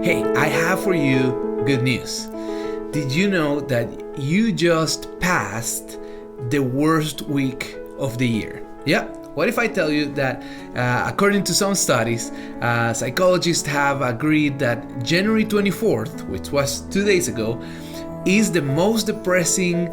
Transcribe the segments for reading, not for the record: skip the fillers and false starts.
Hey, I have for you good news. Did you know that you just passed the worst week of the year? Yeah. What if I tell you that according to some studies, psychologists have agreed that January 24th, which was 2 days ago, is the most depressing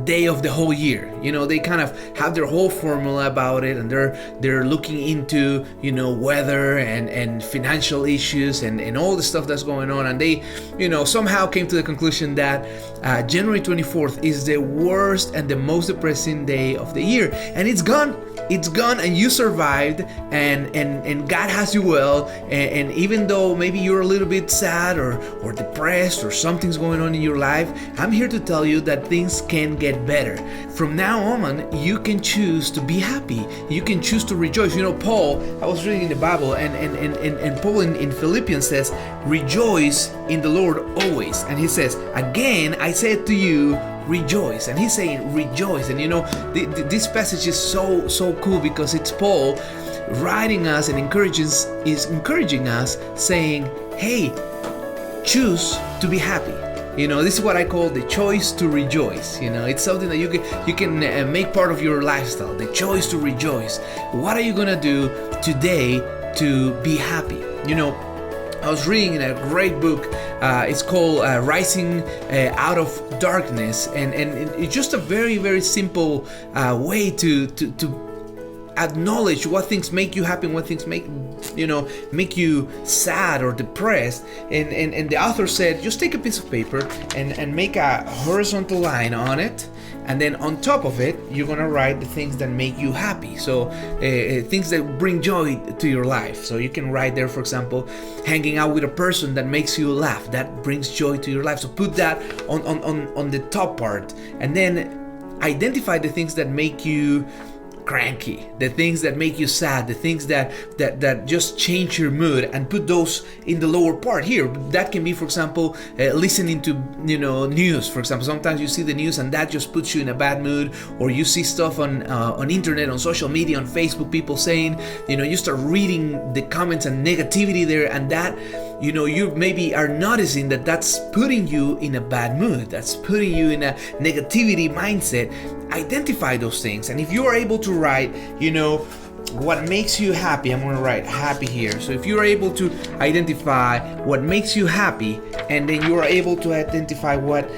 day of the whole year. You know, they kind of have their whole formula about it, and they're looking into, weather and financial issues and all the stuff that's going on, and they, somehow came to the conclusion that January 24th is the worst and the most depressing day of the year, and it's gone. It's gone, and you survived, and God has you well, and even though maybe you're a little bit sad or depressed or something's going on in your life, I'm here to tell you that things can get better. From now on, you can choose to be happy. You can choose to rejoice. Paul, I was reading the Bible, and Paul in Philippians says, "Rejoice in the Lord always." And he says, "Again, I said to you, rejoice." And he's saying rejoice. And this passage is so cool because it's Paul writing us and encouraging us, saying, hey, choose to be happy. This is what I call the choice to rejoice. It's something that you can make part of your lifestyle, the choice to rejoice. What are you gonna do today to be happy? I was reading in a great book. It's called Rising Out of Darkness, and it's just a very, very simple way to acknowledge what things make you happy and what things make you sad or depressed. And the author said, just take a piece of paper and make a horizontal line on it, and then on top of it you're gonna write the things that make you happy. So things that bring joy to your life. So you can write there, for example, hanging out with a person that makes you laugh, that brings joy to your life. So put that on the top part, and then identify the things that make you cranky, the things that make you sad, the things that just change your mood, and put those in the lower part here. That can be, for example, listening to news. For example, sometimes you see the news and that just puts you in a bad mood, or you see stuff on internet, on social media, on Facebook, people saying, you start reading the comments and negativity there, and that you maybe are noticing that that's putting you in a bad mood, that's putting you in a negativity mindset. Identify those things, and if you are able to write what makes you happy, I'm going to write happy here. So if you are able to identify what makes you happy, and then you are able to identify what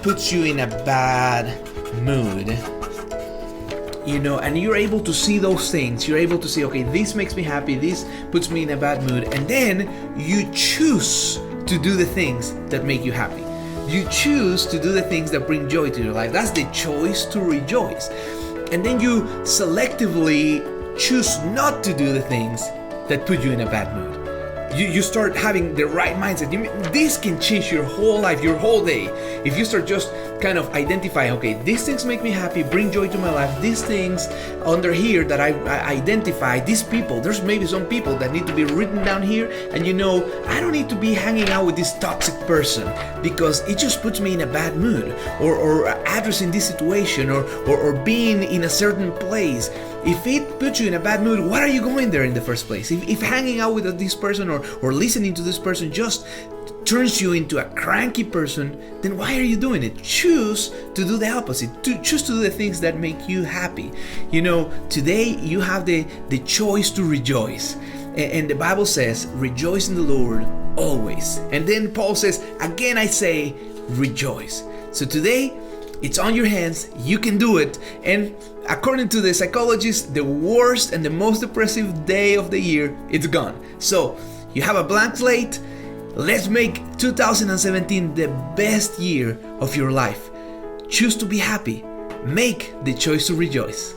puts you in a bad mood, and you're able to see those things, you're able to say, okay, this makes me happy, this puts me in a bad mood, and then you choose to do the things that make you happy. You choose to do the things that bring joy to your life. That's the choice to rejoice. And then you selectively choose not to do the things that put you in a bad mood. You start having the right mindset. This can change your whole life, your whole day. If you start just kind of identifying, okay, these things make me happy, bring joy to my life. These things under here that I identify, these people, there's maybe some people that need to be written down here. And I don't need to be hanging out with this toxic person because it just puts me in a bad mood, or addressing this situation, or being in a certain place. If it puts you in a bad mood, why are you going there in the first place? If hanging out with this person or listening to this person just turns you into a cranky person, then why are you doing it? Choose to do the opposite. Choose to do the things that make you happy. Today you have the choice to rejoice. And the Bible says, rejoice in the Lord always. And then Paul says, again I say, rejoice. So today, it's on your hands. You can do it. And according to the psychologists, the worst and the most depressive day of the year, it's gone. So you have a blank slate. Let's make 2017 the best year of your life. Choose to be happy. Make the choice to rejoice.